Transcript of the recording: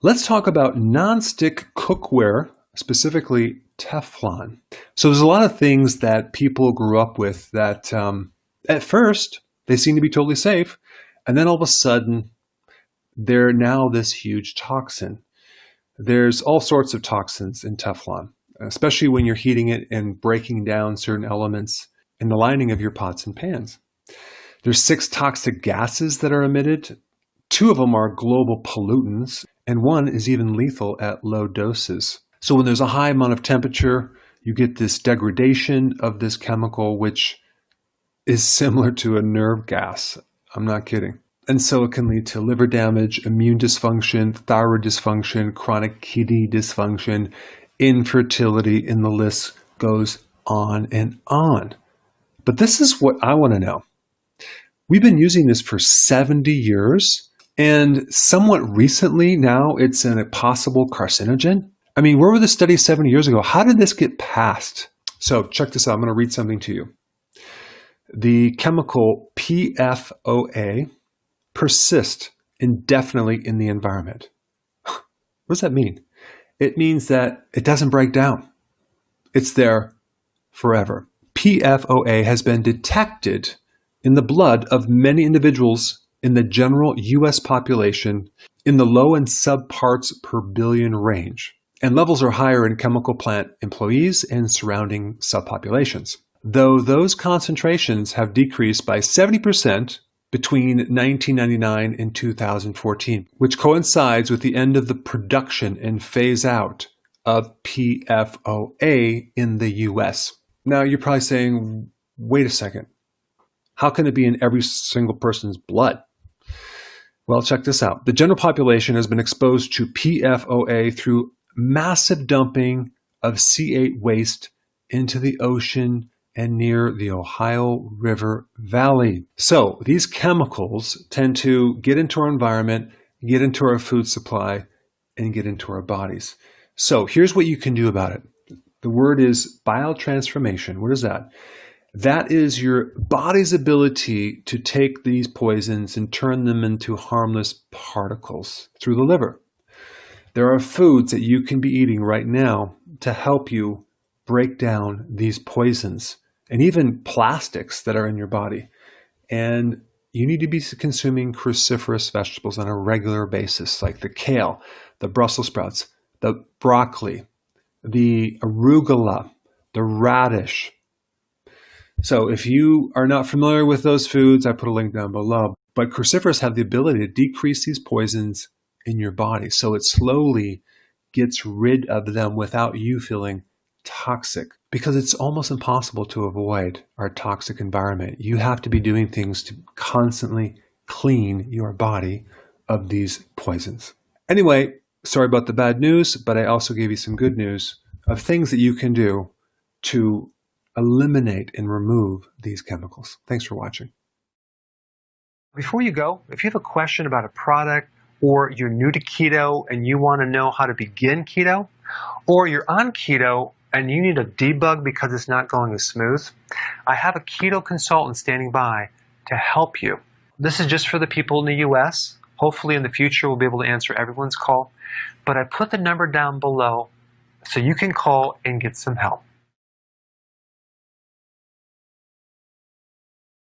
Let's talk about non-stick cookware, specifically Teflon. So there's a lot of things that people grew up with that at first they seem to be totally safe, and then all of a sudden they're now this huge toxin. There's all sorts of toxins in Teflon, especially when you're heating it and breaking down certain elements in the lining of your pots and pans. There's 6 toxic gases that are emitted. 2 of them are global pollutants, and 1 is even lethal at low doses. So when there's a high amount of temperature, you get this degradation of this chemical, which is similar to a nerve gas. I'm not kidding. And so it can lead to liver damage, immune dysfunction, thyroid dysfunction, chronic kidney dysfunction, infertility, and the list goes on and on. But this is what I want to know. We've been using this for 70 years, and somewhat recently now it's a possible carcinogen. I mean, where were the studies 70 years ago? How did this get passed? So check this out. I'm going to read something to you. The chemical PFOA persists indefinitely in the environment. What does that mean? It means that it doesn't break down. It's there forever. PFOA has been detected in the blood of many individuals in the general U.S. population in the low and subparts per billion range. And levels are higher in chemical plant employees and surrounding subpopulations. Though those concentrations have decreased by 70% between 1999 and 2014, which coincides with the end of the production and phase out of PFOA in the US. Now you're probably saying, wait a second, how can it be in every single person's blood? Well, check this out. The general population has been exposed to PFOA through massive dumping of C8 waste into the ocean and near the Ohio River Valley. So these chemicals tend to get into our environment, get into our food supply, and get into our bodies. So here's what you can do about it. The word is biotransformation. What is that? That is your body's ability to take these poisons and turn them into harmless particles through the liver. There are foods that you can be eating right now to help you break down these poisons and even plastics that are in your body. And you need to be consuming cruciferous vegetables on a regular basis, like the kale, the Brussels sprouts, the broccoli, the arugula, the radish. So if you are not familiar with those foods, I put a link down below. But cruciferous have the ability to decrease these poisons in your body. So it slowly gets rid of them without you feeling toxic, because it's almost impossible to avoid our toxic environment. You have to be doing things to constantly clean your body of these poisons. Anyway, sorry about the bad news, but I also gave you some good news of things that you can do to eliminate and remove these chemicals. Thanks for watching. Before you go, if you have a question about a product, or you're new to keto and you want to know how to begin keto, or you're on keto and you need a debug because it's not going as smooth, I have a keto consultant standing by to help you. This is just for the people in the US. Hopefully in the future we'll be able to answer everyone's call, but I put the number down below so you can call and get some help.